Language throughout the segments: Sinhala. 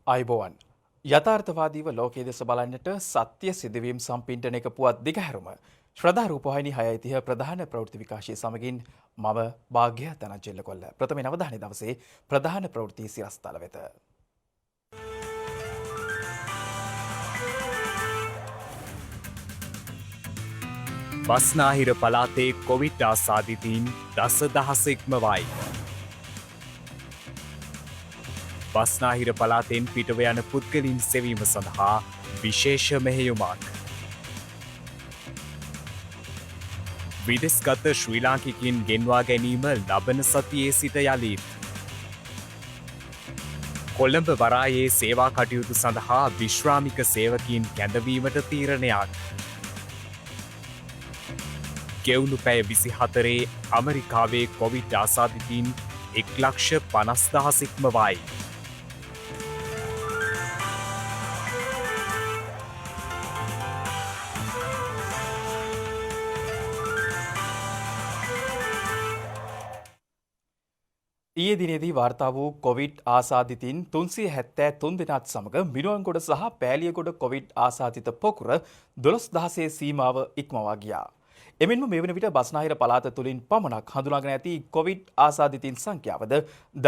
අයිබෝවන් යථාර්ථවාදීව ලෝකයේ දෙස බලන්නට සත්‍ය සිදුවීම් සම්පින්ටනයක පුවත් දිගහැරුම ශ්‍රද්ධා රූපවාහිනී 6:30 ප්‍රධාන ප්‍රවෘත්ති විකාශය සමගින් මම භාග්‍ය තනජෙල්ල කොල්ල ප්‍රථම අවධානය දවසේ ප්‍රධාන ප්‍රවෘත්ති සිරස්තල වෙත. බස්නාහිර පළාතේ කොවිඩ් ආසාදිතයින් දසදහසෙක්ම වයි. බස්නාහිර පළාතෙන් පිටව යන පුද්ගලින් සෙවීම සඳහා විශේෂ මෙහෙයුමක්. විදෙස්ගත ශ්‍රී ලාංකිකින් ගෙන්වා ගැනීම ලබන සතියේ සිට යළිත්. කොළඹ වරායේ සේවා කටයුතු සඳහා විශ්‍රාමික සේවකීන් කැඳවීමට තීරණයක්. ගෙවුණු පැය 24 ඇමරිකාවේ කොවිඩ් ආසාදිතයින් 1,50,000ක්ම වයි. ඊයේ දිනේදී වාර්තා වූ කොවිඩ් ආසාදිතයින් 373 දෙනාත් සමග මිනුවන්ගොඩ සහ පෑලියගොඩ කොවිඩ් ආසාදිත පොකුර 12000 සීමාව ඉක්මවා ගියා. එමෙන්ම මේ වන විට බස්නාහිර පළාත තුළින් පමණක් හඳුනාගෙන ඇති කොවිඩ් ආසාදිතයින් සංඛ්‍යාවද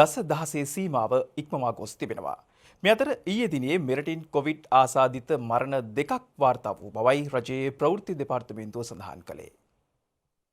10000 සීමාව ඉක්මවා ගොස් තිබෙනවා. මේ අතර ඊයේ දිනේ මෙරටින් කොවිඩ් ආසාදිත මරණ දෙකක් වාර්තා වූ බවයි රජයේ ප්‍රවෘත්ති දෙපාර්තමේන්තුව සඳහන් කළේ.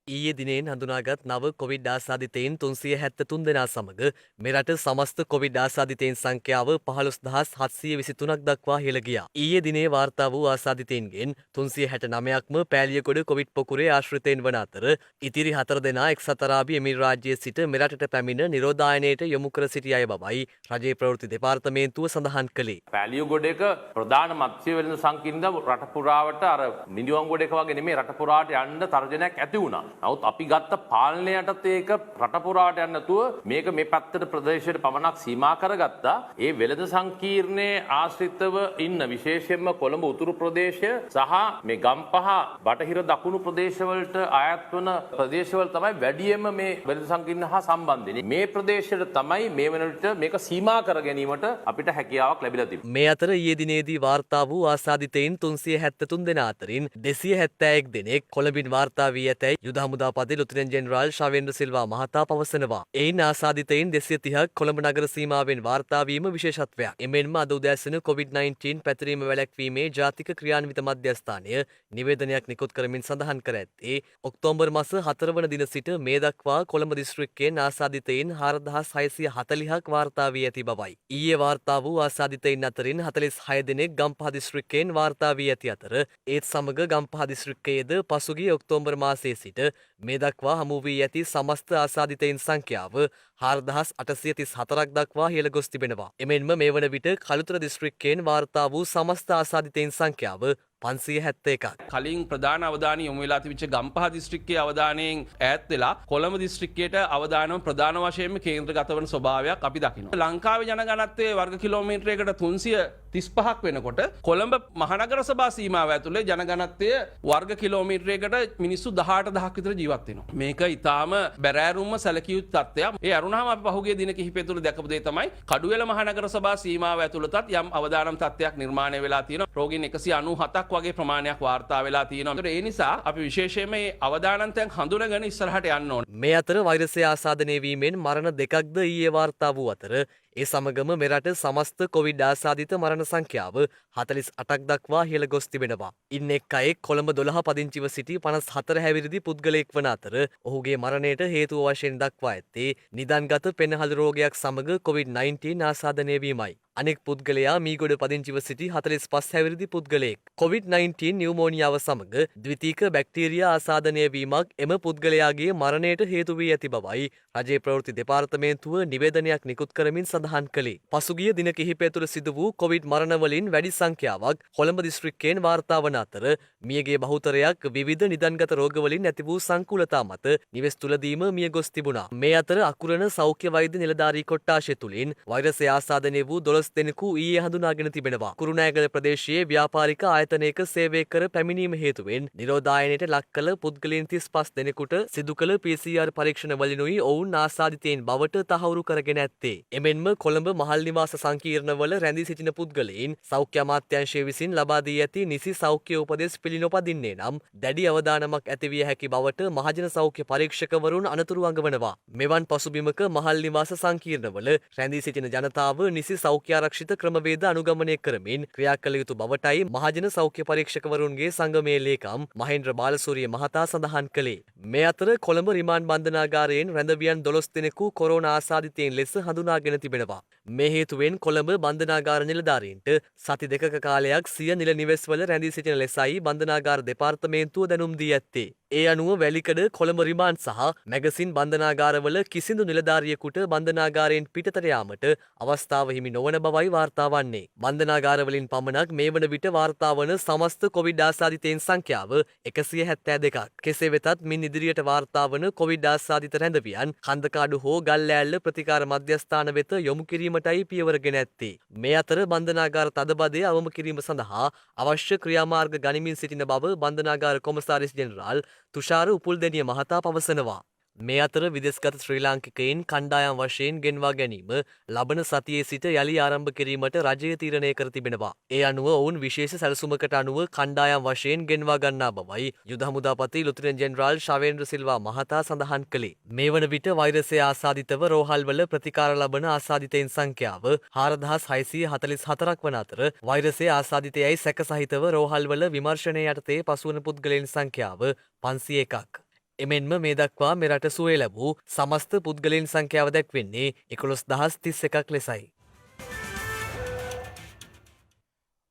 ඊයේ දිනෙන් හඳුනාගත් නව කොවිඩ් ආසාදිතයින් 373 දෙනා සමග මෙරට සමස්ත කොවිඩ් ආසාදිතයින් සංඛ්‍යාව 15723ක් දක්වා ඉහළ ගියා. ඊයේ දිනේ වාර්තා වූ ආසාදිතයින්ගෙන් 369ක්ම පෑලියගොඩ කොවිඩ් පොකුරේ ආශ්‍රිතයින් වන අතර ඉතිරි 4 දෙනා එක්සත් අරාබි එමිරාත් රාජ්‍යයේ සිට මෙරටට පැමිණ නිරෝධායනයට යොමු කර සිටි අය බවයි රජයේ ප්‍රවෘත්ති දෙපාර්තමේන්තුව සඳහන් කළේ. පෑලියගොඩ එක ප්‍රධාන මත්ස්‍ය වෙළඳ සංකීර්ණ රට පුරාවට අර නිදිවංගොඩ එක වගේ නෙමෙයි රට පුරාට යන්න තර්ජනයක් ඇති වුණා. නමුත් අපි ගත්ත පාලනයටත් ඒක රට පුරාට යන්න නැතුව මේක මේ පැත්තට ප්‍රදේශයට පමණක් සීමා කරගත්තා. ඒ වෙළඳ සංකීර්ණයේ ආශ්‍රිතව ඉන්න විශේෂයෙන්ම කොළඹ උතුරු ප්‍රදේශය සහ මේ ගම්පහ බටහිර දකුණු ප්‍රදේශවලට අයත් වන ප්‍රදේශවල තමයි වැඩියෙන්ම මේ වෙළඳ සංකීර්ණ හා සම්බන්ධ වෙන්නේ. මේ ප්‍රදේශයට තමයි මේ වෙන විට මේක සීමා කර ගැනීමට අපිට හැකියාවක් ලැබිලා තිබෙනවා. මේ අතර ඊයේ දිනේදී වාර්තා වූ ආසාදිතයින් 373 දෙනා අතරින් 271 දෙනෙක් කොළඹින් වාර්තා වී ඇතැයි යුද හමුදාපති ලුතිනන්ට් ජෙනරාල් ශාවේන්ද්‍ර සිල්වා මහතා පවසනවා. එයින් ආසාදිතයින් 230ක් කොළඹ නගර සීමාවෙන් වාර්තා වීම විශේෂත්වයක්. එමෙන්ම අද උදෑසන COVID-19 පැතිරීම වැළැක්වීමේ ජාතික ක්‍රියාන්විත මධ්‍යස්ථානය නිවේදනයක් නිකුත් කරමින් සඳහන් කර ඇත්තේ ඔක්තෝබර් මාස 4 වන දින සිට මේ දක්වා කොළඹ දිස්ත්‍රික්කයෙන් ආසාදිතයින් 4640ක් වාර්තා වී ඇති බවයි. ඊයේ වාර්තා වූ ආසාදිතයින් අතරින් 46 දෙනෙක් ගම්පහ දිස්ත්‍රික්කයෙන් වාර්තා වී ඇති අතර ඒත් සමග ගම්පහ දිස්ත්‍රික්කයේද පසුගිය ඔක්තෝබර් මාසයේ සිට මේ දක්වා හමු වී ඇති සමස්ත ආසාදිතයින් සංඛ්‍යාව 4834ක් දක්වා ඉහළ ගොස් තිබෙනවා. එමෙන්ම මේ වන විට කළුතර දිස්ත්‍රික්කයෙන් වාර්තා වූ සමස්ත ආසාදිතයින් සංඛ්‍යාව 571ක්. කලින් ප්‍රධාන අවධානය යොමු වෙලා තිබිච්ච ගම්පහ දිස්ත්‍රික්කයේ අවධානයෙන් ඈත් වෙලා කොළඹ දිස්ත්‍රික්කයට අවධානම ප්‍රධාන වශයෙන්ම කේන්ද්‍රගත වන ස්වභාවයක් අපි දකිනවා. ලංකාවේ ජනගණත්වයේ වර්ග කිලෝමීටරයකට 335ක් වෙනකොට කොළඹ මහනගර සභා සීමාව ඇතුලේ ජනගණත්වය වර්ග කිලෝමීටරයකට මිනිස්සු 18000ක් විතර ජීවත් වෙනවා. මේක ඊටාම බැරෑරුම්ම සැලකිය යුතු තත්ත්වයක්. ඒ අරුණාම අපි පහුගිය දින කිහිපය තුළ දැකපු දේ තමයි කඩුවෙල මහනගර සභා සීමාව ඇතුළතත් යම් අවදානම් තත්ත්වයක් නිර්මාණය වෙලා තියෙනවා. රෝගීන් 197ක් වගේ ප්‍රමාණයක් වාර්තා වෙලා තියෙනවා. ඒ නිසා අපි විශේෂයෙන්ම මේ අවදානන්තයන් හඳුනගෙන ඉස්සරහට යන්න ඕනේ. මේ අතර වෛරසය ආසාදනය වීමෙන් මරණ දෙකක්ද ඊයේ වාර්තා වූ අතර ඒ සමගම මෙරට සමස්ත කොවිඩ් ආසාදිත මරණ සංඛ්‍යාව 48ක් දක්වා ඉහළ ගොස් තිබෙනවා. ඉන් එක් අයෙක් කොළඹ 12 පදිංචිව සිටි 54 හැවිරිදි පුද්ගලයෙක් වන අතර ඔහුගේ මරණයට හේතුව වශයෙන් දක්වා ඇත්තේ නිදන්ගත පෙනහළු රෝගයක් සමග COVID-19 ආසාදනය වීමයි. අනෙක් පුද්ගලයා මීගොඩ පදිංචිව සිටි 45 හැවිරිදි පුද්ගලයෙක්. COVID-19 නියුමෝනියාව සමග ද්විතීක බැක්ටීරියා ආසාදනය වීමක් එම පුද්ගලයාගේ මරණයට හේතු වී ඇති බවයි රජයේ ප්‍රවෘත්ති දෙපාර්තමේන්තුව නිවේදනයක් නිකුත් කරමින් සඳහන් කළේ. පසුගිය දින කිහිපය තුළ සිදු වූ කොවිඩ් මරණ වලින් වැඩි සංඛ්‍යාවක් කොළඹ දිස්ත්‍රික්කයෙන් වාර්තා වන අතර මියගේ බහුතරයක් විවිධ නිදන්ගත රෝග වලින් ඇති වූ සංකූලතා මත නිවෙස් තුලදීම මිය ගොස් තිබුණා. මේ අතර අකුරණ සෞඛ්‍ය වෛද්‍ය නිලධාරී කොට්ටාශය තුලින් වෛරසය ආසාදනය වූ 12 දෙනෙකු ඊයේ හඳුනාගෙන තිබෙනවා. කුරුණෑගල ප්‍රදේශයේ ව්‍යාපාරික ආයතනයක සේවය කර පැමිණීම හේතුවෙන් නිරෝධායනයට ලක් කළ පුද්ගලයන් 35 දෙනෙකුට සිදු කළ PCR පරීක්ෂණ වලිනුයි ඔවුන් ආසාදිතයින් බවට තහවුරු කරගෙන ඇත්තේ. එමෙන්ම කොළඹ මහල් නිවාස සංකීර්ණවල රැඳී සිටින පුද්ගලයන් සෞඛ්‍ය අමාත්‍යාංශය විසින් ලබා දී ඇති නිසි සෞඛ්‍ය උපදෙස් පිළිනොපදින්නේ නම් දැඩි අවදානමක් ඇතිවිය හැකි බවට මහජන සෞඛ්‍ය පරීක්ෂකවරුන් අනතුරු අඟවනවා. මෙවන් පසුබිමක මහල් නිවාස සංකීර්ණවල රැඳී සිටින ජනතාව නිසි සෞඛ්‍ය ආරක්ෂිත ක්‍රමවේද අනුගමනය කරමින් ක්‍රියා කළ යුතු බවටයි මහජන සෞඛ්‍ය පරීක්ෂකවරුන්ගේ සංගමේ ලේකම් මහේන්ද්‍ර බාලසූරිය මහතා සඳහන් කළේ. මේ අතර කොළඹ රිමාන්ඩ් බන්ධනාගාරයෙන් රැඳවියන් 12 දෙනෙකු කොරෝනා ආසාදිතයින් ලෙස හඳුනාගෙන තිබෙනවා. මේ හේතුවෙන් කොළඹ බන්ධනාගාර නිලධාරීන්ට සති දෙකක කාලයක් සිය නිල නිවෙස්වල රැඳී සිටින ලෙසයි බන්ධනාගාර දෙපාර්තමේන්තුව දැනුම් දී ඇත්තේ. ඒ අනුව වැලිකඩ කොළඹ රිමාන්ඩ් සහ මැගසින් බන්ධනාගාරවල කිසිදු නිලධාරියෙකුට බන්ධනාගාරයෙන් පිටතට යාමට අවස්ථාව හිමි නොවන බවයි වාර්තා වන්නේ. බන්ධනාගාරවලින් පමණක් මේ වන විට වාර්තා වන සමස්ත කොවිඩ් ආසාදිතයින් සංඛ්‍යාව 172ක්. කෙසේ වෙතත් මින් ඉදිරියට වාර්තා වන කොවිඩ් ආසාදිත රැඳවියන් කන්දකාඩු හෝ ගල්ලෑල්ල ප්‍රතිකාර මධ්‍යස්ථාන වෙත යොමු කිරීමටයි පියවරගෙන ඇත්තේ. මේ අතර බන්ධනාගාර තදබදය අවම කිරීම සඳහා අවශ්‍ය ක්‍රියාමාර්ග ගනිමින් සිටින බව බන්ධනාගාර කොමසාරිස් ජෙනරාල් තුෂාර උපුල්දෙනිය මහතා පවසනවා. මේ අතර විදෙස්ගත ශ්‍රී ලාංකිකයින් කණ්ඩායම් වශයෙන් ගෙන්වා ගැනීම ලබන සතියේ සිට යළි ආරම්භ කිරීමට රජය තීරණය කර තිබෙනවා. ඒ අනුව ඔවුන් විශේෂ සැලසුමකට අනුව කණ්ඩායම් වශයෙන් ගෙන්වා ගන්නා බවයි යුද හමුදාපති ලුතිරන් ජෙනරාල් ශවේන්ද්‍ර සිල්වා මහතා සඳහන් කළේ. මේ වන විට වෛරසය ආසාදිතව රෝහල්වල ප්‍රතිකාර ලබන ආසාදිතයින් සංඛ්‍යාව 4644ක් වන අතර වෛරසය ආසාදිතයයි සැක සහිතව රෝහල්වල විමර්ශනය යටතේ පසුවන පුද්ගලයන් සංඛ්‍යාව 501ක්. එමෙන්ම මේ දක්වා මෙරට සුවය ලැබූ සමස්ත පුද්ගලයන් සංඛ්‍යාව දැක්වෙන්නේ 11031ක් ලෙසයි.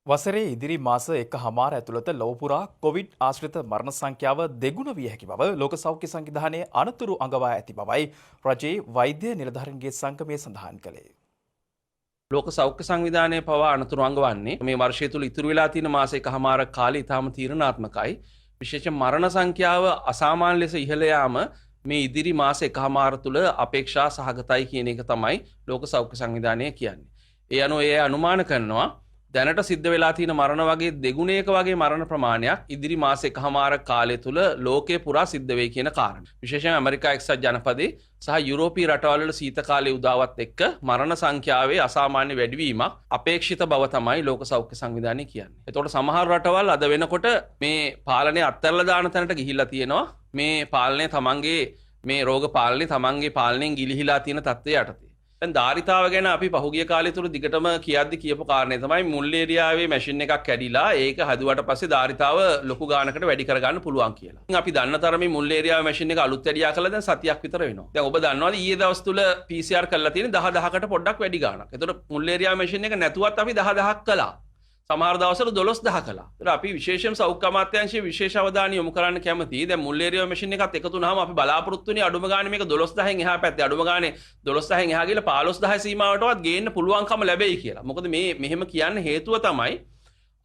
වසරේ ඉදිරි මාස 1 ඇතුළත ලොවපුරා කොවිඩ් ආශ්‍රිත මරණ සංඛ්‍යාව දෙගුණ විය හැකි බව ලෝක සෞඛ්‍ය සංවිධානයේ අනතුරු අඟවා ඇති බවයි රජයේ වෛද්‍ය නිලධාරීන්ගේ සංගමය සඳහන් කළේ. ලෝක සෞඛ්‍ය සංවිධානය පවා අනතුරු අඟවන්නේ මේ වර්ෂය තුළ ඉතුරු වෙලා තියෙන මාස 1 කාලය ඉතාම තීරණාත්මකයි. විශේෂ මරණ සංඛ්‍යාව අසාමාන්‍ය ලෙස ඉහළ යාම මේ ඉදිරි මාස 1 තුළ අපේක්ෂා සහගතයි කියන එක තමයි ලෝක සෞඛ්‍ය සංවිධානය කියන්නේ. ඒ අනුව ඒ අනුමාන කරනවා දැනට සිද්ධ වෙලා තියෙන මරණ වගේ දෙගුණයක වගේ මරණ ප්‍රමාණයක් ඉදිරි මාස 1 කාලය තුළ ලෝකේ පුරා සිද්ධ වෙයි කියන කාරණය. විශේෂයෙන් ඇමරිකා එක්සත් ජනපදයේ සහ යුරෝපීය රටවල් වල සීත කාලයේ උදාවත් එක්ක මරණ සංඛ්‍යාවේ අසාමාන්‍ය වැඩිවීමක් අපේක්ෂිත බව තමයි ලෝක සෞඛ්‍ය සංවිධානය කියන්නේ. එතකොට සමහර රටවල් අද වෙනකොට මේ පාලනය අත්හැරලා දාන තැනට ගිහිල්ලා තියෙනවා. මේ පාලනය තමන්ගේ මේ රෝග පාලනය තමන්ගේ පාලනයෙන් ගිලිහිලා තියෙන තත්ත්වය යටතේ. දැන් ධාරිතාව ගැන අපි පහුගිය කාලය තුල දිගටම කියද්දි කියපු කාරණේ තමයි මුල් ඒරියාවේ මැෂින් එකක් කැඩිලා ඒක හදුවට පස්සේ ධාරිතාව ලොකු ගානකට වැඩි කරගන්න පුළුවන් කියලා. අපි දන්න තරමේ මුල් ඒරියාවේ මැෂින් එක අලුත් වැඩියා කළා දැන් සතියක් විතර වෙනවා. දැන් ඔබ දන්නවද ඊයේ දවස් තුල PCR කරලා තියෙන 10000කට පොඩ්ඩක් වැඩි ගානක්. ඒතකොට මුල් ඒරියාවේ මැෂින් එක නැතුවත් අපි 10000ක් කළා. සමහර දවස්වල 12000 කළා. ඒතර අපි විශේෂයෙන් සෞඛ්‍ය අමාත්‍යාංශයේ විශේෂ අවධානය යොමු කරන්න කැමතියි. දැන් මුල් ඒරියාවේ මැෂින් එකත් එකතු වුණාම අපි බලාපොරොත්තු වෙන්නේ අඩුම ගානේ මේක 12000න් එහා පැත්තේ අඩුම ගානේ 12000න් එහා ගිහලා 15000 සීමාවටවත් ගේන්න පුළුවන්කම ලැබෙයි කියලා. මොකද මේ මෙහෙම කියන්න හේතුව තමයි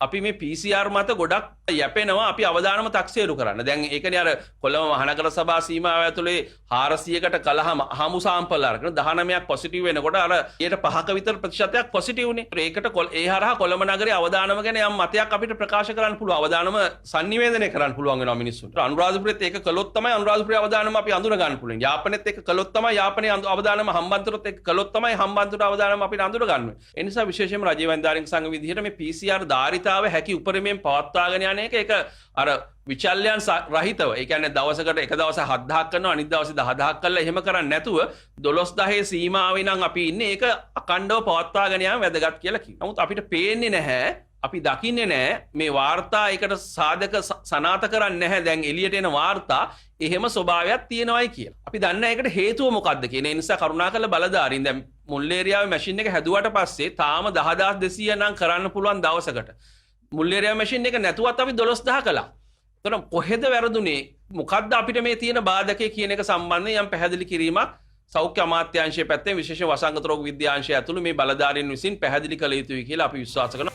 අපි මේ PCR මත ගොඩක් යැපෙනවා අපි අවදානම තක්සේරු කරන්න. දැන් ඒකනේ අර කොළඹ මහනගර සභා සීමාව ඇතුලේ 400කට කලහම හමු සාම්පල් අරගෙන 19ක් පොසිටිව් වෙනකොට අර 5ක විතර ප්‍රතිශතයක් පොසිටිව් නේ. ඒකට ඒ හරහා කොළඹ නගරේ අවදානම ගැන යම් මතයක් අපිට ප්‍රකාශ කරන්න පුළුවන්. අවදානම sannivedanaya කරන්න පුළුවන් වෙනවා මිනිස්සුන්ට. අනුරාධපුරෙත් ඒක කළොත් තමයි අනුරාධපුරේ අවදානම අපි අඳුර ගන්න පුළුවන්. යාපනයේත් ඒක කළොත් තමයි යාපනයේ අවදානම හම්බන්තොටත් ඒක කළොත් තමයි හම්බන්තොට අවදානම අපිට අඳුර ගන්න වෙන්නේ. ඒ නිසා විශේෂයෙන්ම රජයේ වෛද්‍යාරික සංඝ විදිහට මේ PCR ධාරිතාව හැකි උපරිමයෙන් පවත්වාගෙන යන එක අර විචල්යන් රහිතව ඒ කියන්නේ දවසකට එක දවස් 7000ක් කරනවා අනිත් දවසේ 10000ක් කරලා එහෙම කරන්නේ නැතුව 12000 සීමාවේ නම් අපි ඉන්නේ ඒක අකණ්ඩව පවත්වාගෙන යාම වැදගත් කියලා කියනවා. නමුත් අපිට පේන්නේ නැහැ අපි දකින්නේ නැහැ මේ වාර්තා ඒකට සාධක සනාත කරන්නේ නැහැ. දැන් එළියට එන වාර්තා එහෙම ස්වභාවයක් තියෙනවායි කියලා. අපි දන්නේ ඒකට හේතුව මොකක්ද කියන. ඒ නිසා කරුණාකරලා බලධාරීන් දැන් මුල් ඒරියාවේ මැෂින් එක හැදුවට පස්සේ තාම 10200 නම් කරන්න පුළුවන් දවසකට. මුල් ඒරියාවේ මැෂින් එක නැතුවත් අපි 12000 කළා. එතකොට කොහෙද වැරදුනේ? මොකද්ද අපිට මේ තියෙන බාධකේ කියන එක සම්බන්ධයෙන් යම් පැහැදිලි කිරීමක් සෞඛ්‍ය අමාත්‍යාංශයේ පැත්තෙන් විශේෂ වසංගත රෝග විද්‍යාංශය ඇතුළු මේ බලධාරීන් විසින් පැහැදිලි කළ යුතුයි කියලා අපි විශ්වාස කරනවා.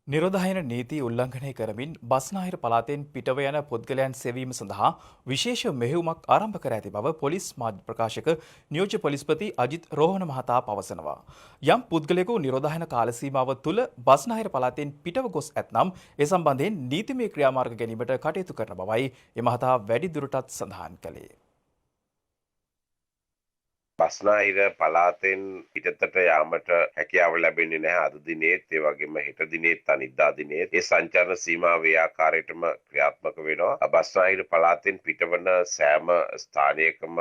නිරෝධායන නීති උල්ලංඝනය කරමින් බස්නාහිර පළාතෙන් පිටව යන පුද්ගලයන් සෙවීම සඳහා විශේෂ මෙහෙයුමක් ආරම්භ කර ඇති බව පොලිස් මාධ්‍ය ප්‍රකාශක නියෝජ්‍ය පොලිස්පති අජිත් රෝහණ මහතා පවසනවා. යම් පුද්ගලයෙකු නිරෝධායන කාල සීමාව තුළ බස්නාහිර පළාතෙන් පිටව ගොස් ඇතනම් ඒ සම්බන්ධයෙන් නීතිමය ක්‍රියාමාර්ග ගැනීමට කටයුතු කරන බවයි ඒ මහතා වැඩිදුරටත් සඳහන් කළේ. බස්නාහිර පළාතෙන් පිටතට යාමට හැකියාව ලැබෙන්නේ නැහැ අද දිනේත් ඒ වගේම හෙට දිනේත් අනිද්දා දිනේත් ඒ සංචාරන සීමාව ඒ ආකාරයටම ක්‍රියාත්මක වෙනවා. බස්නාහිර පළාතෙන් පිටවන සෑම ස්ථානයකම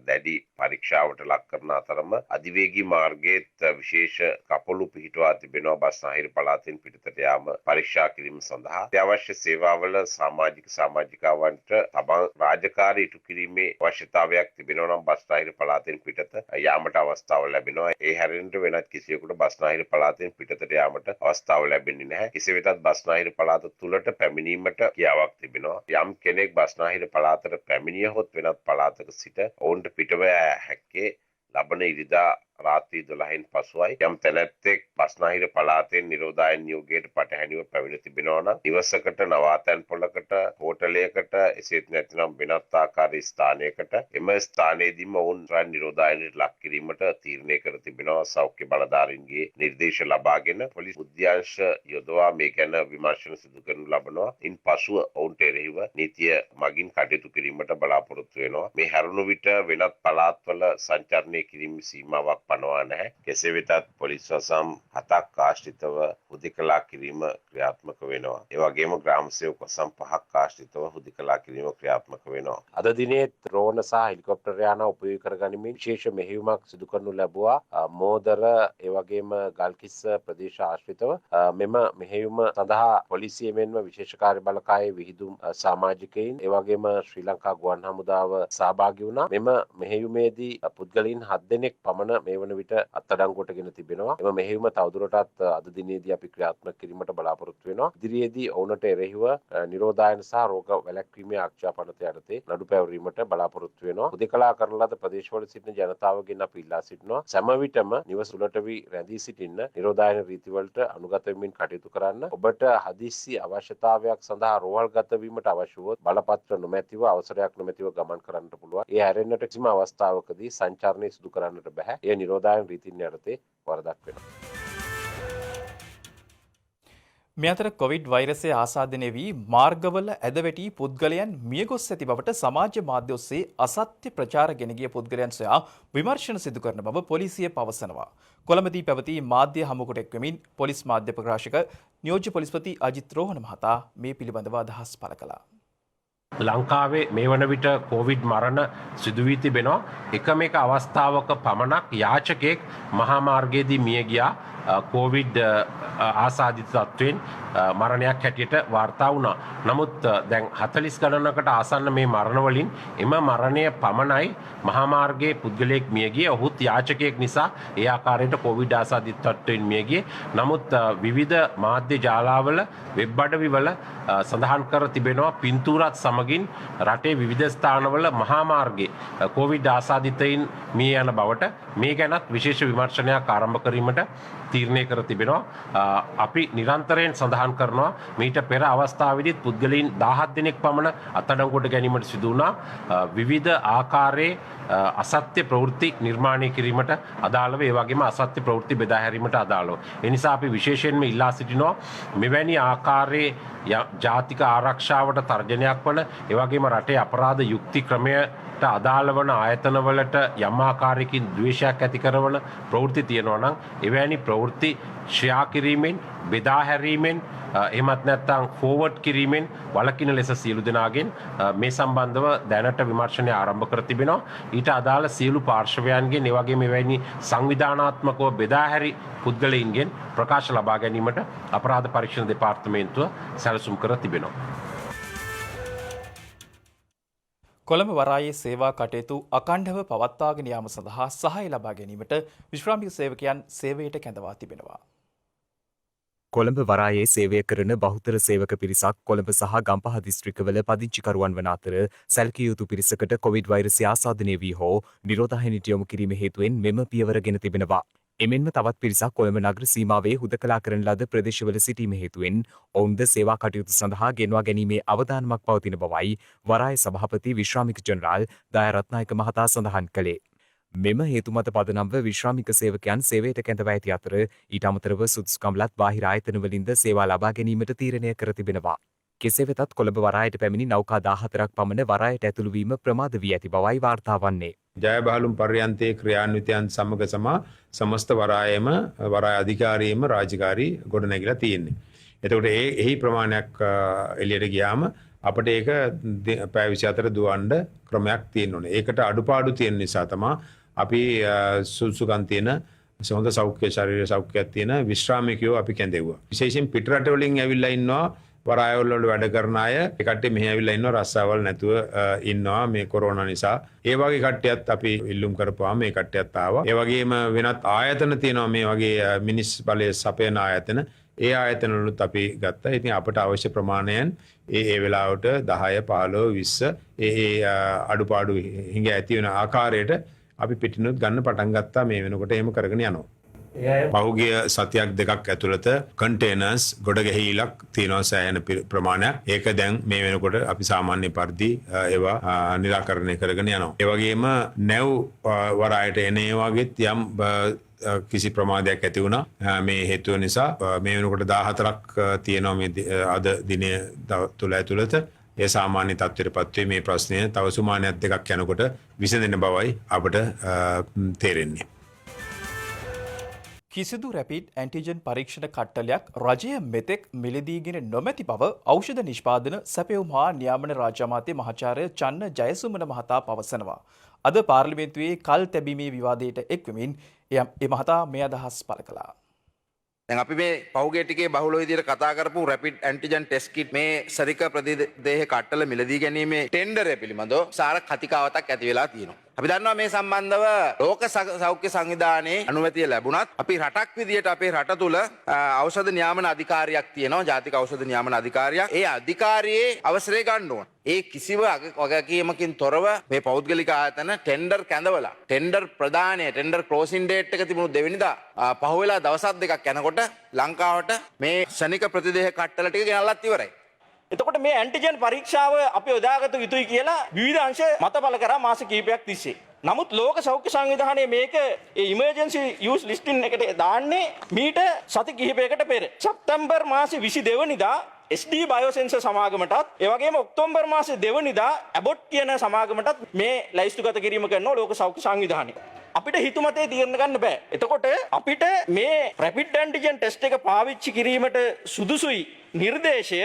දැඩි පරීක්ෂාවට ලක් කරන අතරම අධිවේගී මාර්ගයේත් විශේෂ කපළු පිහිටුවා තිබෙනවා බස්නාහිර පළාතෙන් පිටතට යාම පරීක්ෂා කිරීම සඳහා. අත්‍යවශ්‍ය සේවාවල සමාජිකාවන්ට තමන් රාජකාරී ඉටු කිරීමේ අවශ්‍යතාවයක් තිබෙනවා නම් බස්නාහිර පළාතෙන් පිටත යාමට අවස්ථාව ලැබෙනවා. ඒ හැරෙන්නට වෙනත් කිසියෙකුට බස්නාහිර පළාතෙන් පිටතට යාමට අවස්ථාව ලැබෙන්නේ නැහැ. කෙසේ වෙතත් බස්නාහිර පළාත තුලට පැමිණීමට කියාවක් තිබෙනවා. යම් කෙනෙක් බස්නාහිර පළාතට පැමිණියහොත් වෙනත් පළාතක සිට ඔවුන්ට පිටව යා හැක්කේ ලබන ඉරිදා රාත්‍රී 12න් පසුවයි. යම් තැනැත්තෙක් බස්නාහිර පළාතෙන් නිරෝධායන නියෝගයට පටහැනිව පැමිණ තිබෙනවා නම් නිවසකට, නවාතැන් පොළකට, හෝටලයකට, එසේත් නැතිනම් වෙනත් ආකාරයේ ස්ථානයකට එම ස්ථානයේදීම ඔවුන් නිරෝධායනයට ලක් කිරීමට තීරණය කර තිබෙනවා. සෞඛ්‍ය බලධාරීන්ගේ නිර්දේශ ලබාගෙන පොලිස් උද්‍යාංශ යොදවා මේ ගැන විමර්ශන සිදු කරනු ලබනවා. ඉන් පසුව ඔවුන්ට එරෙහිව නීතිය මගින් කටයුතු කිරීමට බලාපොරොත්තු වෙනවා. මේ හැරුණු විට වෙනත් පළාත්වල සංචරණය කිරීම සීමාවක් පනවා නැහැ. කෙසේ වෙතත් පොලිස් වසම් 7ක් ආශ්‍රිතව හුදෙකලා කිරීම ක්‍රියාත්මක වෙනවා. ඒ වගේම ග්‍රාම සේවක වසම් 5ක් ආශ්‍රිතව හුදෙකලා කිරීම ක්‍රියාත්මක වෙනවා. අද දිනේ ඩ්‍රෝන සහ හෙලිකොප්ටර් යාන උපයෝගී කරගනිමින් විශේෂ මෙහෙයුමක් සිදු කරනු ලැබුවා. මෝදර ඒ වගේම ගල්කිස්ස ප්‍රදේශ ආශ්‍රිතව මෙම මෙහෙයුම සඳහා පොලිසිය මෙන්ම විශේෂ කාර්ය බළකායේ විහිදුම් සමාජිකයින් ඒ වගේම ශ්‍රී ලංකා ගුවන් හමුදාව සහභාගී වුණා. මෙම මෙහෙයුමේදී පුද්ගලයන් 7 දෙනෙක් පමණ මේ වන විට අත්අඩංගුවටගෙන තිබෙනවා. එම මෙහෙයුම තවදුරටත් අද දිනේදී අපි ක්‍රියාත්මක කිරීමට බලාපොරොත්තු වෙනවා. ඉදිරියේදී ඔවුන්ට එරෙහිව නිරෝධායන සහ රෝග වැළැක්වීමේ ආරක්ෂා පනත යටතේ නඩු පැවරීමට බලාපොරොත්තු වෙනවා. හුදෙකලා කරන ලද ප්‍රදේශවල සිටින ජනතාවගෙන් අපි ඉල්ලා සිටිනවා සෑම විටම නිවස උළට වී රැඳී සිටින්න නිරෝධායන රීතිවලට අනුගත වෙමින් කටයුතු කරන්න. ඔබට හදිස්සි අවශ්‍යතාවයක් සඳහා රෝහල්ගත වීමට අවශ්‍ය වුවොත් බලපත්‍ර නොමැතිව අවසරයක් නොමැතිව ගමන් කරන්නට පුළුවන්. ඒ හැරෙන්නට කිසිම අවස්ථාවකදී සංචාරණය සිදු කරන්නට බෑ. එය නිරෝධායන රීතීන් යටතේ වරදක් වෙනවා. මේ අතර කොවිඩ් වෛරසය ආසාදනය වී මාර්ගවල ඇදවැටි පුද්ගලයන් මියගොස් ඇති බවට සමාජ මාධ්‍ය ඔස්සේ අසත්‍ය ප්‍රචාර ගෙන ගිය පුද්ගලයන් සොයා විමර්ශන සිදු කරන බව පොලිසිය පවසනවා. කොළඹදී පැවති මාධ්‍ය හමුවකට එක්වමින් පොලිස් මාධ්‍ය ප්‍රකාශක නියෝජ්‍ය පොලිස්පති අජිත් රෝහණ මහතා මේ පිළිබඳව අදහස් පළ කළා. ලංකාවේ මේ වන විට කොවිඩ් මරණ සිදුවී තිබෙනවා. එකම එක අවස්ථාවක පමණක් යාචකයෙක් මහා මාර්ගයේදී මිය ගියා. කොවිඩ් ආසාදිත තත්ත්වෙන් මරණයක් හැටියට වාර්තා වුණා. නමුත් දැන් 40 ගණනකට ආසන්න මේ මරණ වලින් එම මරණය පමණයි මහා මාර්ගයේ පුද්ගලයෙක් මිය ගියේ. ඔහුත් යාචකයෙක් නිසා ඒ ආකාරයට කොවිඩ් ආසාදිත තත්ත්වෙන් මිය ගියේ. නමුත් විවිධ මාධ්‍ය ජාලාවල වෙබ් අඩවිවල සඳහන් කර තිබෙනවා පින්තූරත් සමගින් රටේ විවිධ ස්ථානවල මහා මාර්ගයේ කොවිඩ් ආසාදිතයින් මිය යන බවට මේ ගැනත් විශේෂ විමර්ශනයක් ආරම්භ කිරීමට තීරණය කර තිබෙනවා. අපි නිරන්තරයෙන් සඳහන් කරනවා මීට පෙර අවස්ථාවේදීත් පුද්ගලයන් 17 දෙනෙක් පමණ අත්අඩංගුවට ගැනීමට සිදු වුණා. විවිධ ආකාරයේ අසත්‍ය ප්‍රවෘත්ති නිර්මාණය කිරීමට අදාළව ඒ වගේම අසත්‍ය ප්‍රවෘත්ති බෙදා හැරීමට අදාළව. ඒ නිසා අපි විශේෂයෙන්ම ඉල්ලා සිටිනවා මෙවැනි ආකාරයේ ජාතික ආරක්ෂාවට තර්ජනයක් වන ඒ වගේම රටේ අපරාධ යුක්ති ක්‍රමයට අදාළ වන ආයතනවලට යම් ආකාරයකින් ද්වේෂයක් ඇති කරන ප්‍රවෘත්ති තියෙනවා නම් එවැනි ප්‍රවෘත්ති ෂෙයා කිරීමෙන් බෙදා හැරීමෙන් එහෙමත් නැත්නම් ෆෝවර්ඩ් කිරීමෙන් වළකින ලෙස සියලු දෙනාගෙන් මේ සම්බන්ධව දැනට විමර්ශනය ආරම්භ කර තිබෙනවා. ඊට අදාළ සියලු පාර්ශවයන්ගෙන් ඒ වගේම එවැනි සංවිධානාත්මකව බෙදා හැරි පුද්ගලයින්ගෙන් ප්‍රකාශ ලබා ගැනීමට අපරාධ පරීක්ෂණ දෙපාර්තමේන්තුව සැලසුම් කර තිබෙනවා. කොළඹ වරායේ සේවා කටයුතු අකණ්ඩව පවත්වාගෙන යාම සඳහා සහාය ලබා ගැනීමට විශ්‍රාමික සේවකයන් සේවයට කැඳවා තිබෙනවා. කොළඹ වරායේ සේවය කරන බහුතර සේවක පිරිසක් කොළඹ සහ ගම්පහ දිස්ත්‍රික්කවල පදිංචිකරුවන් වන අතර සැලකිය යුතු පිරිසකට කොවිඩ් වෛරසය ආසාදනය වී හෝ නිරෝධායනයට යොමු කිරීම හේතුවෙන් මෙම පියවර ගෙන තිබෙනවා. එමෙන්ම තවත් පිරිසක් කොළඹ නගර සීමාවේ හුදකලා කරන ලද ප්‍රදේශවල සිටීම හේතුවෙන් ඔවුන්ද සේවා කටයුතු සඳහා ගෙන්වා ගැනීමේ අවධානමක් පවතින බවයි වරාය සභාපති විශ්‍රාමික ජනරාල් දයාරත්නායක මහතා සඳහන් කළේ. මෙම හේතු මත පදනම්ව විශ්‍රාමික සේවකයන් සේවයට කැඳව ඇති අතර ඊට අමතරව සුදුසුකම්ලත් බාහිර ආයතනවලින්ද සේවා ලබා ගැනීමට තීරණය කර තිබෙනවා. කෙසේ වෙතත් කොළඹ වරායට පැමිණි නෞකා 14ක් පමණ වරායට ඇතුළු වීම ප්‍රමාද වී ඇති බවයි වාර්තා වන්නේ. ජයබහලුම් පර්යන්තයේ ක්‍රියාන්විතයන් සමග සමස්ත වරායම වරාය අධිකාරියම රාජකාරී ගොඩනැගිලා තියෙන්නේ. එතකොට එහි ප්‍රමාණයක් එළියට ගියාම අපිට ඒක පැය 24 දුවන්න ක්‍රමයක් තියෙන්න ඕනේ. ඒකට අඩුපාඩු තියෙන නිසා තමයි අපි සුසුකම් තියෙන හොඳ සෞඛ්‍ය ශරීර සෞඛ්‍යයක් තියෙන විශ්‍රාමිකයෝ අපි කැඳෙව්වා. විශේෂයෙන් පිට රට වලින් ඇවිල්ලා ඉන්නවා වරායවල වල වැඩ කරන අය. ඒ කට්ටිය මෙහි ඇවිල්ලා ඉන්නවා රස්සාවල් නැතුව ඉන්නවා මේ කොරෝනා නිසා. ඒ වගේ කට්ටියත් අපි ඉල්ලුම් කරපුවාම මේ කට්ටියත් ආවා. ඒ වගේම වෙනත් ආයතන තියෙනවා මේ වගේ මිනිස් බලය සපයන ආයතන. ඒ ආයතන වලුත් අපි ගත්තා. ඉතින් අපට අවශ්‍ය ප්‍රමාණයෙන් ඒ වෙලාවට 10 15 20 අඩුපාඩු හිඟ ඇති වෙන ආකාරයට අපි පිටිනුත් ගන්න පටන් ගත්තා. මේ වෙනකොට එහෙම කරගෙන යනවා. පහුගිය සතියක් දෙකක් ඇතුළත කන්ටේනර්ස් ගොඩ ගැහිලක් තියෙනවා සෑහෙන ප්‍රමාණයක්. ඒක දැන් මේ වෙනකොට අපි සාමාන්‍ය පරිදි ඒවා නිරාකරණය කරගෙන යනවා. ඒ වගේම නැව් වරායට එන ඒවාගෙත් යම් කිසි ප්‍රමාදයක් ඇති වුණා මේ හේතුව නිසා. මේ වෙනකොට 14ක් තියෙනවා මේ අද දිනය තුළ ඇතුළත. ඒ සාමාන්‍ය තත්ත්වයටපත් වේ මේ ප්‍රශ්නය තව සුමානයක් දෙකක් යනකොට විසඳෙන බවයි අපට තේරෙන්නේ. කිසිදු රැපිඩ් ඇන්ටිජන් පරීක්ෂණ කට්ටලයක් රජය මෙතෙක් මිලදීගෙන නොමැති බව ඖෂධ නිෂ්පාදන සැපයුම් හා නියාමන රාජ්‍ය අමාත්‍ය මහාචාර්ය චන්න ජයසුමන මහතා පවසනවා. අද පාර්ලිමේන්තුවේ කල් තැබීමේ විවාදයට එක්වමින් ඒ මහතා මේ අදහස් පළ කළා. දැන් අපි මේ පහුගිය ටිකේ බහුල විදිහට කතා කරපු රැපිඩ් ඇන්ටිජන් ටෙස්ට් කිට් මේ සරික ප්‍රතිදේහ කට්ටල මිලදී ගැනීමේ ටෙන්ඩරය පිළිබඳව සාර කතිකාවතක් ඇති වෙලා තියෙනවා. අපි දන්නවා මේ සම්බන්ධව ලෝක සෞඛ්‍ය සංවිධානයේ අනුමැතිය ලැබුණත් අපි රටක් විදියට අපේ රට තුල ඖෂධ නියාමන අධිකාරියක් තියෙනවා. ජාතික ඖෂධ නියාමන අධිකාරියක්. ඒ අධිකාරියේ අවසරය ගන්න ඕන. ඒ කිසිව වගකීමකින් තොරව මේ පෞද්ගලික ආයතන ටෙන්ඩර් කැඳවලා ටෙන්ඩර් ප්‍රදානය ටෙන්ඩර් ක්ලෝසින් ඩේට් එක තිබුණු දෙවෙනිදා පහුවෙලා දවසක් දෙකක් යනකොට ලංකාවට මේ ශනික ප්‍රතිදේහ කට්ටල ටික ගෙනල්ලත් ඉවරයි. එතකොට මේ ඇන්ටිජන් පරීක්ෂාව අපි යොදාගත යුතුයි කියලා විවිධ අංශ මතපල කරා මාස කිහිපයක් තිස්සේ. නමුත් ලෝක සෞඛ්‍ය සංවිධානයේ මේක ඉමර්ජන්සි යූස් ලිස්ටින් එකට දාන්නේ මීට සති කිහිපයකට පෙර. සැප්තැම්බර් මාසේ 22 වෙනිදා SD බයෝසෙන්සර් සමාගමටත් ඒ වගේම ඔක්තෝබර් මාසේ 2 වෙනිදා ඇබොට් කියන සමාගමටත් මේ ලයිස්තුගත කිරීම කරනවා ලෝක සෞඛ්‍ය සංවිධානය. අපිට හිතුමතේ තීරණ ගන්න බෑ. එතකොට අපිට මේ රැපිඩ් ඇන්ටිජන් ටෙස්ට් එක පාවිච්චි කිරීමට සුදුසුයි නිර්දේශය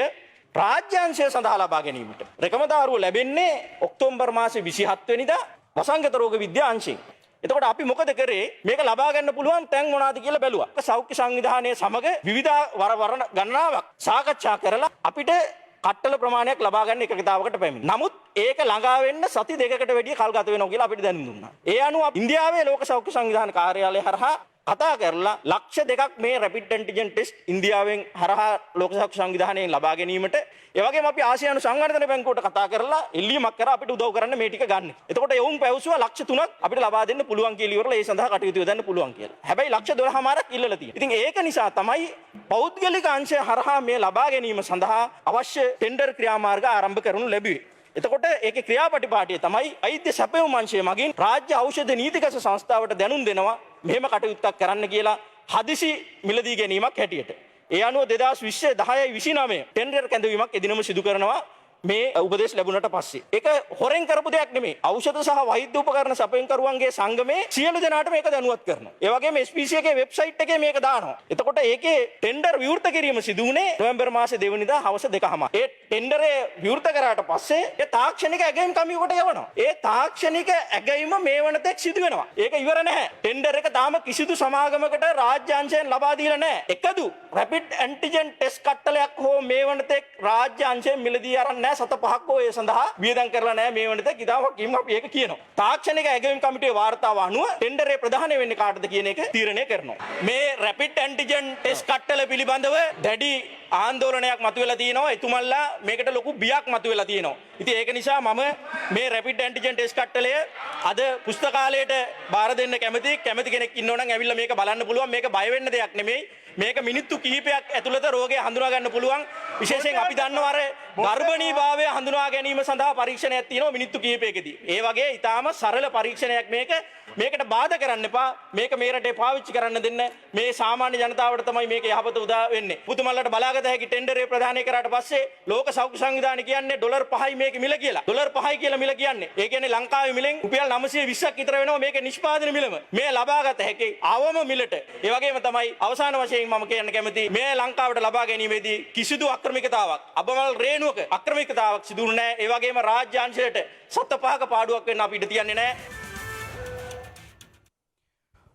රාජ්‍යාංශය සඳහා ලබා ගැනීමට රෙකමදාරුව ලැබෙන්නේ ඔක්තෝබර් මාසේ 27 වෙනිදා වසංගත රෝග විද්‍යා අංශයෙන්. එතකොට අපි මොකද කරේ මේක ලබා ගන්න පුළුවන් තැන් මොනවාද කියලා බැලුවා. සෞඛ්‍ය සංවිධානයේ සමග විවිධ වර ගණනාවක් සාකච්ඡා කරලා අපිට කට්ටල ප්‍රමාණයක් ලබා ගන්න එකකතාවකට පැමිණි. නමුත් ඒක ළඟා වෙන්න සති දෙකකට වැඩිය කල් ගත වෙනවා කියලා අපිට දැනුම් දුන්නා. ඒ අනුව ඉන්දියාවේ ලෝක සෞඛ්‍ය සංවිධාන කාර්යාලය හරහා කතා කරලා ලක්ෂ 2ක් මේ රැපිඩ් ඇන්ටිජන් ටෙස්ට් ඉන්දියාවෙන් හරහා ලෝක සෞඛ්‍ය සංවිධානයෙන් ලබා ගැනීමට ඒ වගේම අපි ආසියානු සංවර්ධන බැංකුවට කතා කරලා එල්ලීමක් කරා අපිට උදව් කරන්න මේ ටික ගන්න. එතකොට එවුන් පැවසුවා ලක්ෂ 3ක් අපිට ලබා දෙන්න පුළුවන් කියලා ඉවරලා ඒ සඳහා කටයුතු යොදන්න පුළුවන් කියලා. හැබැයි ලක්ෂ 12මාරක් ඉල්ලලා තියෙනවා. ඉතින් ඒක නිසා තමයි පෞද්ගලික අංශය හරහා මේ ලබා ගැනීම සඳහා අවශ්‍ය ටෙන්ඩර් ක්‍රියාමාර්ග ආරම්භ කරනු ලැබුවේ. එතකොට ඒකේ ක්‍රියාපටිපාටිය තමයි වෛද්‍ය සැපයුම් අංශය මගින් රාජ්‍ය ඖෂධ නීතිගත සංස්ථාවට දැනුම් දෙනවා මෙහෙම කටයුත්තක් කරන්න කියලා හදිසි මිලදී ගැනීමක් හැටියට. ඒ අනුව 2020-10-29 ටෙන්ඩර් කැඳවීමක් එදිනම සිදු කරනවා මේ උපදේශ ලැබුණට පස්සේ. ඒක හොරෙන් කරපු දෙයක් නෙමෙයි. ඖෂධ සහ වෛද්‍ය උපකරණ සැපයුම්කරුවන්ගේ සංගමේ සියලු දෙනාට මේක දැනුවත් කරනවා. ඒ වගේම SPCA එකේ වෙබ්සයිට් එකේ මේක දානවා. එතකොට ඒකේ ටෙන්ඩර් විවෘත කිරීම සිදු වුණේ නොවැම්බර් මාසේ 2 වෙනිදා හවස 2:00ම. ඒ ටෙන්ඩරේ විවෘත කරාට පස්සේ ඒ තාක්ෂණික ඇගයීම් කමියුවට යවනවා. ඒ තාක්ෂණික ඇගයීම මේ වනතෙක් සිදු වෙනවා. ඒක ඉවර නැහැ. ටෙන්ඩර් එක තාම කිසිදු සමාගමකට රාජ්‍ය අංශයෙන් ලබා දීලා නැහැ. එකදු රැපිඩ් ඇන්ටිජන් ටෙස්ට් කට්ටලයක් හෝ මේ වනතෙක් රාජ්‍ය අංශයෙන් මිලදී අරන් නැහැ. සත 5ක් ඔය සඳහා වියදම් කරලා නැහැ මේ වනතෙක්. ඉතාලම කීම් අපි ඒක කියනවා. තාක්ෂණික ඇගයීම් කමිටුවේ වාර්තාව අනුව ටෙන්ඩරේ ප්‍රධාන වෙන්නේ කාටද කියන එක තීරණය කරනවා. මේ රැපිඩ් ඇන්ටිජන් ටෙස්ට් කට්ටල පිළිබඳව දැඩි ආందోලනයක් මතුවලා තියෙනවා. එතුමන්ලා මේකට ලොකු බියක් මතුවලා තියෙනවා. ඉතින් ඒක නිසා මම මේ රැපිඩ් ඇන්ටිජන් ටෙස්ට් කට්ටලය අද පුස්තකාලයට බාර දෙන්න කැමති කෙනෙක් ඉන්නවනම් ඇවිල්ලා මේක බලන්න පුළුවන්. මේක බය වෙන්න දෙයක් නෙමෙයි. මේක මිනිත්තු කිහිපයක් ඇතුළත රෝගය හඳුනා ගන්න පුළුවන්. විශේෂයෙන් අපි දන්නවා අර ගර්භණීභාවය හඳුනා ගැනීම සඳහා පරීක්ෂණයක් තියෙනවා මිනිත්තු කිහිපයකදී. ඒ වගේ ඊටාම සරල පරීක්ෂණයක් මේකට බාධා කරන්න එපා. මේක මේ රටේ පාවිච්චි කරන්න දෙන්න. මේ සාමාන්‍ය ජනතාවට තමයි මේක යහපත උදා වෙන්නේ. පුතුමල්ලට බලාගත හැකි ටෙන්ඩරේ ප්‍රදානය කරාට පස්සේ ලෝක සෞඛ්‍ය සංවිධානය කියන්නේ ඩොලර් 5යි මේකේ මිල කියලා. ඩොලර් 5යි කියලා මිල කියන්නේ. ඒ කියන්නේ ලංකාවේ මිලෙන් රුපියල් 920ක් විතර වෙනවා මේකේ නිෂ්පාදන මිලම. මේ ලබාගත හැකි අවම මිලට. ඒ වගේම තමයි අවසාන වශයෙන් මම කියන්න කැමති මේ ලංකාවට ලබා ගැනීමේදී කිසිදු අක්‍රමිකතාවක් අබමල් රේණුවක අක්‍රමිකතාවක් සිදු වුණේ නැහැ. ඒ වගේම රාජ්‍ය අංශයට සත්ත පහක පාඩුවක් වෙන්න අපි ඉඩ තියන්නේ නැහැ.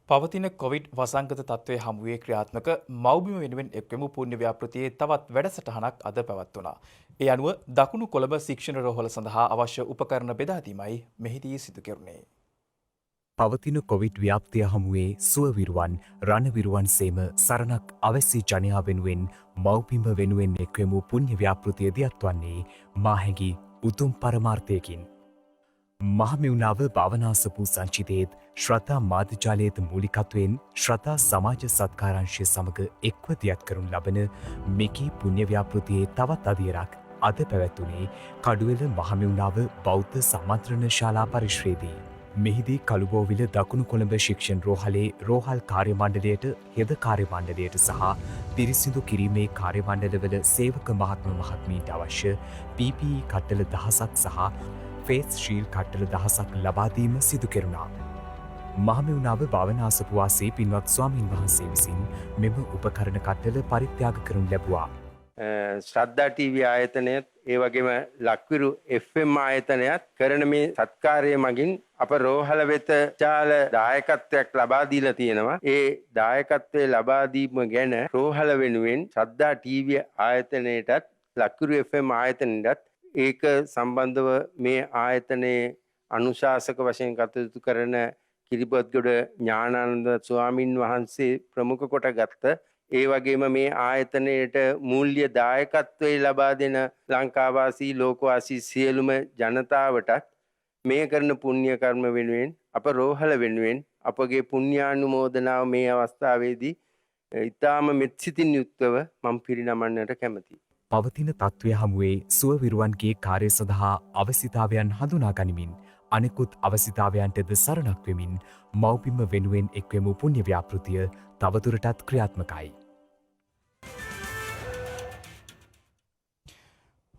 පවතින කොවිඩ් වසංගත තත්ත්වය හමුවේ ක්‍රියාත්මක මව්බිම වෙනුවෙන් එක්වෙමු පුණ්‍ය ව්‍යාපෘතියේ තවත් වැඩසටහනක් අද පැවැත්වුණා. ඒ අනුව දකුණු කොළඹ ශික්ෂණ රෝහල සඳහා අවශ්‍ය උපකරණ බෙදා දීමයි මෙහිදී සිදු කෙරුණේ. පවතින කොවිඩ් ව්‍යාප්තිය හමුවේ සුවවිරුවන් රණවිරුවන් සේම සරණක් අවැසි ජනයා වෙනුවෙන් මව්බිම වෙනුවෙන් එක්වෙමු පුණ්‍ය ව්‍යාපෘතිය දියත්වන්නේ මාහැඟි උතුම් පරමාර්ථයකින්. මහමිවුණාව භාවනාසපු සංචිතයේත් ශ්‍රතා මාධ්‍යජාලයේත් මූලිකත්වයෙන් ශ්‍රතා සමාජ සත්කාරංශය සමග එක්ව දියත් කරනු ලබන මෙකී පුණ්‍ය ව්‍යාපෘතියේ තවත් අදියරක් අද පැවැත්වුණේ කඩුවෙල මහමිවුණාව බෞද්ධ සමන්ත්‍රණ ශාලා පරිශ්‍රයේදී. මෙහිදී කළුබෝවිල දකුණු කොළඹ ශික්ෂණ රෝහලේ රෝහල් කාර්යමණ්ඩලයට හෙද කාර්යමණ්ඩලයට සහ පිරිසිදු කිරීමේ කාර්යමණ්ඩලවල සේවක මහත්ම මහත්මීන්ට අවශ්‍ය PPE කට්ටල දහසක් සහ ෆේස් ශීල් කට්ටල දහසක් ලබාදීම සිදු කෙරුණා. මහමෙවුණාව භාවනාසපුවාසේ පින්වත් ස්වාමීන් වහන්සේ විසින් මෙම උපකරණ කට්ටල පරිත්‍යාග කරනු ලැබුවා. ශ්‍රද්ධා TV ආයතනයත් ඒ වගේම ලක්විරු FM ආයතනයත් කරන මේ සත්කාරය මගින් අප රෝහල වෙත චාල දායකත්වයක් ලබා දීලා තියෙනවා. ඒ දායකත්වයේ ලබා දීම ගැන රෝහල වෙනුවෙන් ශ්‍රද්ධා TV ආයතනයටත් ලක්විරු FM ආයතනයටත් ඒක සම්බන්ධව මේ ආයතනයේ අනුශාසක වශයෙන් කටයුතු කරන කිරිබත්ගොඩ ඥානානන්ද ස්වාමින් වහන්සේ ප්‍රමුඛ කොට ගත්ත ඒ වගේම මේ ආයතනයට මූල්‍ය දායකත්වයේ ලබා දෙන ලංකාවාසී ලෝකවාසී සියලුම ජනතාවටත් මේ කරන පුණ්‍ය කර්ම වෙනුවෙන් අප රෝහල වෙනුවෙන් අපගේ පුණ්‍යානුමෝදනාව මේ අවස්ථාවේදී ඊටාම මෙත්සිතින් යුක්තව මම පිරිනමන්නට කැමැතියි. පවතින තත්ත්වය හමුවේ සුවවිරුවන්ගේ කාර්ය සඳහා අවසිතාවයන් හඳුනා ගනිමින් අනෙකුත් අවසිතාවයන්ටද සරණක් වෙමින් මව්බිම වෙනුවෙන් එක්වෙමු පුණ්‍ය ව්‍යාපෘතිය තවදුරටත් ක්‍රියාත්මකයි.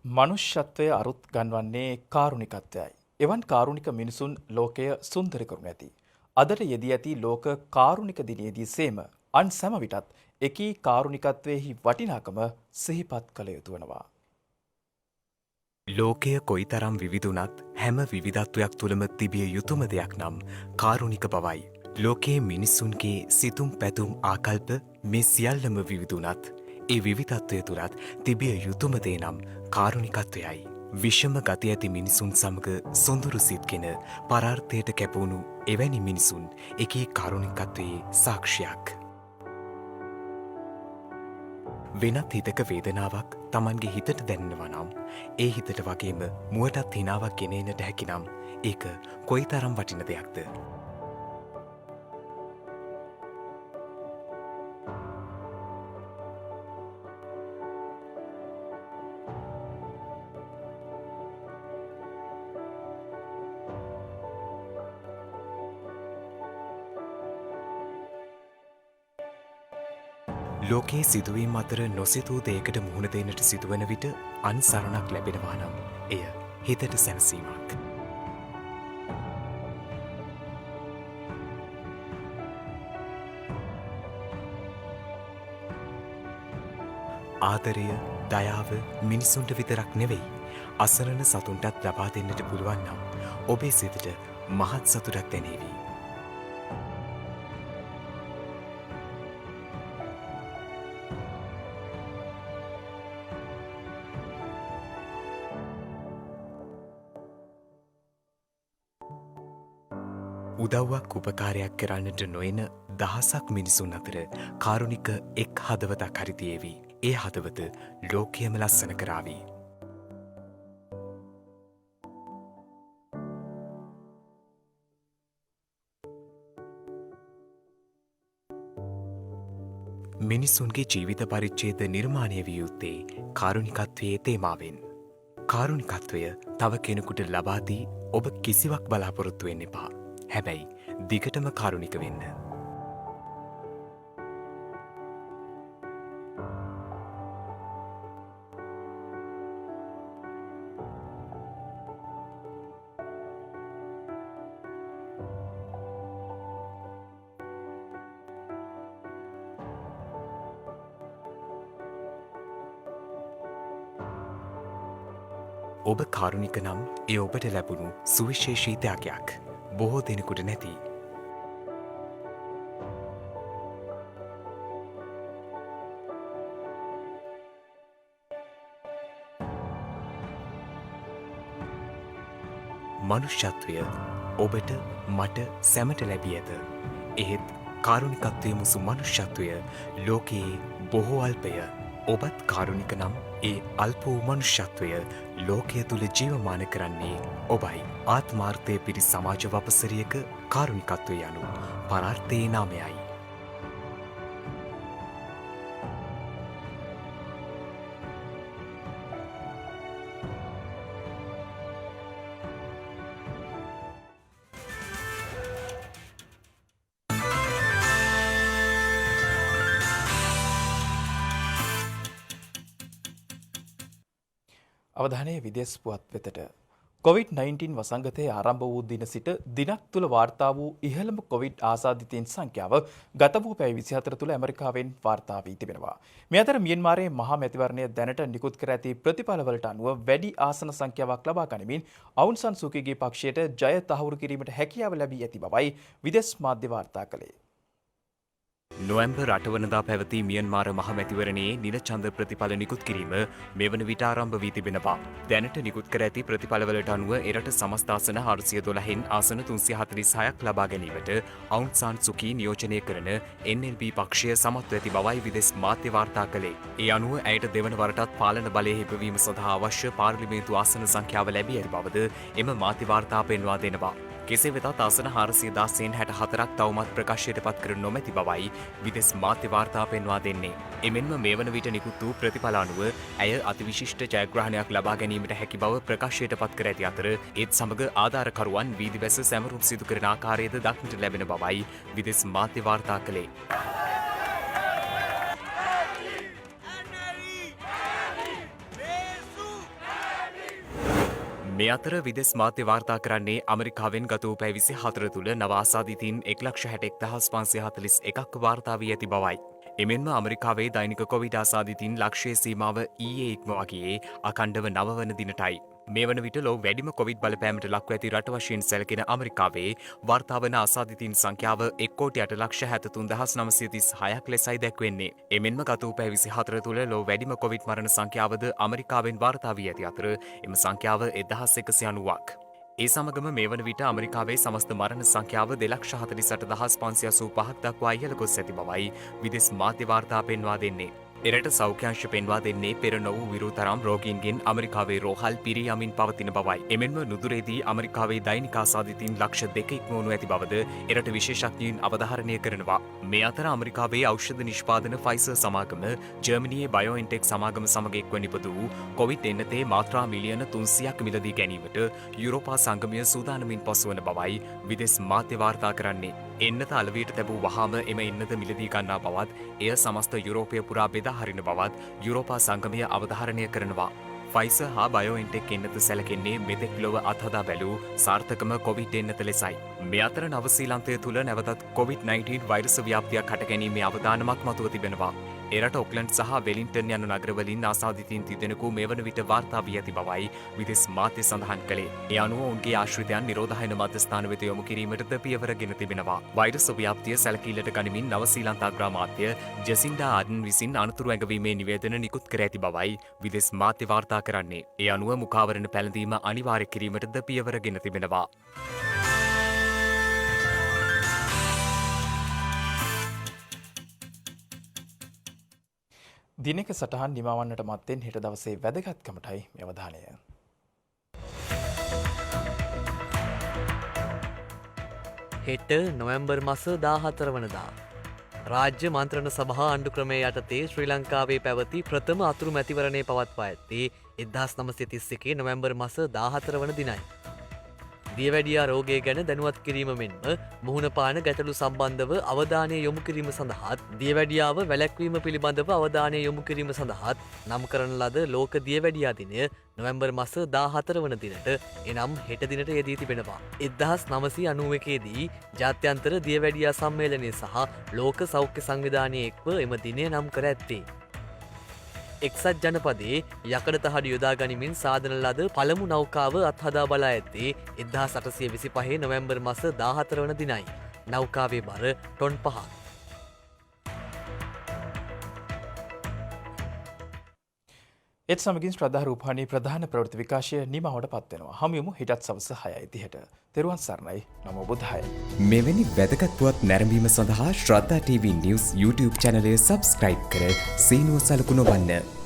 මනුෂ්‍යත්වය අරුත් ගන්වන්නේ කාරුණිකත්වයයි. එවන් කාරුණික මිනිසුන් ලෝකය සුන්දර කරනු ඇති. අදට යෙදී ඇති ලෝක කාරුණික දිනයේදී සේම අන් සැම විටත් එකී කාරුණිකත්වයෙහි වටිනාකම සිහිපත් කළ යුතු වනවා. ලෝකය කොයිතරම් විවිධුනත් හැම විවිධත්වයක් තුළම තිබිය යුතුම දෙයක් නම් කාරුණික බවයි. ලෝකයේ මිනිස්සුන්ගේ සිතුම් පැතුම් ආකල්ප මේ සියල්ලම විවිධුනත් ඒ විවිධත්වය තුළත් තිබිය යුතුම දේ නම් කාරුණිකත්වයයි. විෂම ගති ඇති මිනිසුන් සමග සොඳුරු සිත්ගෙන පරාර්ථයට කැපවුණු එවැනි මිනිසුන් එකී කාරුණිකත්වයේ සාක්ෂියක්. වෙනත් හිතක වේදනාවක් තමන්ගේ හිතට දැනෙනවා නම් ඒ හිතට වගේම මුවටත් හිනාවක් ගෙනේනට හැකිනම් ඒක කොයිතරම් වටින දෙයක්ද. ලෝකයේ සිදුවීම් අතර නොසිතූ දෙයකට මුහුණ දෙන්නට සිදුවන විට අන් සරණක් ලැබෙනවා නම් එය හිතට සැනසීමක්. ආදරය, දයාව මිනිසුන්ට විතරක් නෙවෙයි අසරණ සතුන්ටත් ලබා දෙන්නට පුළුවන් නම් ඔබේ සිතට මහත් සතුටක් දැනේවි. උදව්වක් උපකාරයක් කරන්නට නොයන දහසක් මිනිසුන් අතර කාරුණික එක් හදවතක් හරිතියේවි. ඒ හදවත ලෝකයම ලස්සන කරාවි. මිනිසුන්ගේ ජීවිත පරිච්ඡේද නිර්මාණය විය යුත්තේ කාරුණිකත්වයේ තේමාවෙන්. කාරුණිකත්වය තව කෙනෙකුට ලබා දී ඔබ කිසිවක් බලාපොරොත්තු වෙන්න එපා. හැබැයි දිගටම කාරුණික වෙන්න. ඔබ කාරුණික නම් ඒ ඔබට ලැබුණු සුවිශේෂී ත්‍යාගයක්. බොහෝ දෙනෙකුට නැති. මනුෂ්‍යත්වය ඔබට මට සැමට ලැබී ඇත. එහෙත් කාරුණිකත්වය මුසු මනුෂ්‍යත්වය ලෝකයේ බොහෝ අල්පය. ඔබත් කාරුණික නම් ඒ අල්ප වූ මනුෂ්‍යත්වය ලෝකය තුළ ජීවමාන කරන්නේ ඔබයි. ආත්මාර්ථය පිරි සමාජ වපසරියක කාරුණිකත්වය යනු පරාර්ථයේ නාමයයි. අවධානය විදේශ පුවත් වෙතට. COVID-19 වසංගතයේ ආරම්භ වූ දින සිට දිනක් තුළ වාර්තා වූ ඉහළම COVID ආසාදිතයින් සංඛ්‍යාව ගත වූ පැය 24 තුළ ඇමරිකාවෙන් වාර්තා වී තිබෙනවා. මේ අතර මියන්මාරයේ මහා මැතිවරණය දැනට නිකුත් කර ඇති ප්‍රතිඵලවලට අනුව වැඩි ආසන සංඛ්‍යාවක් ලබා ගනිමින් අවුන් සන් සූකීගේ පක්ෂයට ජය තහවුරු කිරීමට හැකියාව ලැබී ඇති බවයි විදේශ මාධ්‍ය වාර්තා කළේ. නොවැම්බර් 8 වනදා පැවති මියන්මාර මහ මැතිවරණයේ නිලචන්ද ප්‍රතිඵල නිකුත් කිරීම මෙවන විට ආරම්භ වී තිබෙනවා. දැනට නිකුත් කර ඇති ප්‍රතිඵලවලට අනුව එරට සමස්ත ආසන 412න් ආසන 346ක් ලබා ගැනීමට අවුන් සාන් සුකී නියෝජනය කරන NLP පක්ෂය සමත්ව ඇති බවයි විදේශ මාධ්‍ය වාර්තා කළේ. ඒ අනුව ඇයට දෙවන වරටත් පාලන බලය හිපවීම සඳහා අවශ්‍ය පාර්ලිමේන්තු ආසන සංඛ්‍යාව ලැබී ඇති බවද එම මාධ්‍ය වාර්තා පෙන්වා දෙනවා. කෙසේ වෙතත් ආසන 464ක් තවමත් ප්‍රකාශයට පත් කර නොමැති බවයි විදේශ මාධ්‍ය වාර්තා පෙන්වා දෙන්නේ. එමෙන්ම මේ වන විට නිකුත් වූ ප්‍රතිඵල අනුව ඇය අතිවිශිෂ්ට ජයග්‍රහණයක් ලබා ගැනීමට හැකි බව ප්‍රකාශයට පත් කර ඇති අතර ඒත් සමග ආධාරකරුවන් වීදි බැස සැමරුම් සිදු කරන ආකාරයද දක්නට ලැබෙන බවයි විදේශ මාධ්‍ය වාර්තා කළේ. මේ අතර විදේශ මාධ්‍ය වාර්තා කරන්නේ ඇමරිකාවෙන් ගත වූ පැය 24 තුළ නව ආසාදිතයින් 1,61,541ක් වාර්තා වී ඇති බවයි. එමෙන්ම ඇමරිකාවේ දෛනික කොවිඩ් ආසාදිතයින් ලක්ෂ්‍ය සීමාව ඊයේ ඉක්මවා ගියේ අඛණ්ඩව 9 වන දිනටයි. මේ වන විට ලොව වැඩිම කොවිඩ් බලපෑමට ලක්ව ඇති රට වශයෙන් සැලකෙන ඇමරිකාවේ වාර්තා වන ආසාදිතයින් සංඛ්‍යාව 1,08,73,936ක් ලෙසයි දැක්වෙන්නේ. එමෙන්ම ගත වූ පැය 24 තුළ ලොව වැඩිම කොවිඩ් මරණ සංඛ්‍යාවද ඇමරිකාවෙන් වාර්තා වී ඇති අතර එම සංඛ්‍යාව 1190ක්. ඒ සමගම මේ වන විට ඇමරිකාවේ සමස්ත මරණ සංඛ්‍යාව 2,48,585ක් දක්වා ඉහළ ගොස් ඇති බවයි විදේශ මාධ්‍ය වාර්තා පෙන්වා දෙන්නේ. එරට සෞඛ්‍යංශ පෙන්වා දෙන්නේ පෙර නොවූ විරුතරම් රෝගීන්ගෙන් ඇමරිකාවේ රෝහල් පිරී යමින් පවතින බවයි. එමෙන්ම නුදුරේදී ඇමරිකාවේ දෛනික ආසාදිතයින් ලක්ෂ 2ක ඉක්මවනු ඇති බවද එරට විශේෂඥයින් අවධාරණය කරනවා. මේ අතර ඇමරිකාවේ ඖෂධ නිෂ්පාදන ෆයිසර් සමාගම, ජර්මනියේ බයෝඑන්ටෙක් සමාගම සමග එක්ව නිපද වූ කොවිඩ් එන්නතේ මාත්‍රා මිලියන 300ක් මිලදී ගැනීමට යුරෝපා සංගමය සූදානමින් පසුවන බවයි විදේශ මාධ්‍ය වාර්තා කරන්නේ. එන්නත අලවියට තැබූ වහාම එම එන්නත මිලදී ගන්නා බවත් එය සමස්ත යුරෝපය පුරා බෙදා හරින බවත් යුරෝපා සංගමය අවධාරණය කරනවා. ෆයිසර් හා බයෝඑන්ටෙක් එන්නත සැලකෙන්නේ මෙතෙක් ලොව අත්හදා බැලූ සාර්ථකම කොවිඩ් එන්නත ලෙසයි. මේ අතර නවසීලන්තය තුළ නැවතත් COVID-19 වෛරස ව්‍යාප්තියක් හට ගැනීමේ අවධානමක් මතුව තිබෙනවා. එරට ඔක්ලන්ඩ් සහ වෙලින්ටන් යන නගරවලින් ආසාදිතයින් තිදෙනෙකු මේ වන විට වාර්තා වී ඇති බවයි විදේශ මාධ්‍ය සඳහන් කළේ. ඒ අනුව ඔවුන්ගේ ආශ්‍රිතයන් නිරෝධායන මධ්‍යස්ථාන වෙත යොමු කිරීමටද පියවරගෙන තිබෙනවා. වෛරස් ව්‍යාප්තිය සැලකිල්ලට ගනිමින් නවසීලන්ත අග්‍රාමාත්‍ය ජෙසින්ඩා ආඩන් විසින් අනතුරු ඇඟවීමේ නිවේදන නිකුත් කර ඇති බවයි විදේශ මාධ්‍ය වාර්තා කරන්නේ. ඒ අනුව මුඛාවරණ පැළඳීම අනිවාර්ය කිරීමටද පියවරගෙන තිබෙනවා. දිනක සටහන් නිමවන්නට මත්තෙන් හෙට දවසේ වැදගත්කමටයි මේ අවධානය. හෙට නොවැම්බර් මස 14 වනදා රාජ්‍ය මන්ත්‍රණ සභා අණ්ඩුක්‍රමය යටතේ ශ්‍රී ලංකාවේ පැවති ප්‍රථම අතුරු මැතිවරණය පවත්වා ඇත්තේ 1931 නොවැම්බර් මස 14 වන දිනයි. දියවැඩියා රෝගය ගැන දැනුවත් කිරීම මෙන්ම මුහුණ පාන ගැටලු සම්බන්ධව අවධානය යොමු කිරීම සඳහාත් දියවැඩියාව වැළැක්වීම පිළිබඳව අවධානය යොමු කිරීම සඳහාත් නම් කරන ලද ලෝක දියවැඩියා දිනය නොවැම්බර් මස 14 වන දිනට එනම් හෙට දිනට යෙදී තිබෙනවා. 1991 දී ජාත්‍යන්තර දියවැඩියා සම්මේලනය සහ ලෝක සෞඛ්‍ය සංවිධානය එක්ව එම දිනය නම් කර ඇත්තේ. එක්සත් ජනපදයේ යකඩ තහඩු යොදා ගනිමින් සාධන ලද පළමු නෞකාව අත්හදා බලා ඇත්තේ 1825 නොවැම්බර් මස 14 වන දිනයි. නෞකාවේ බර ටොන් 5ක්. ඒත් සමගින් ශ්‍රද්ධා රූපවාහිනී ප්‍රධාන ප්‍රවෘත්ති විකාශය නිමවට පත්වෙනවා. හමුයමු හිටත් සවස 6:30ට. තෙරුවන් සරණයි. නමෝ බුද්ධාය. මෙවැනි වැදගත් පුවත් නැරඹීම සඳහා ශ්‍රද්ධා TV News YouTube channel එක subscribe කර සීනුව සලකුණ වන්න.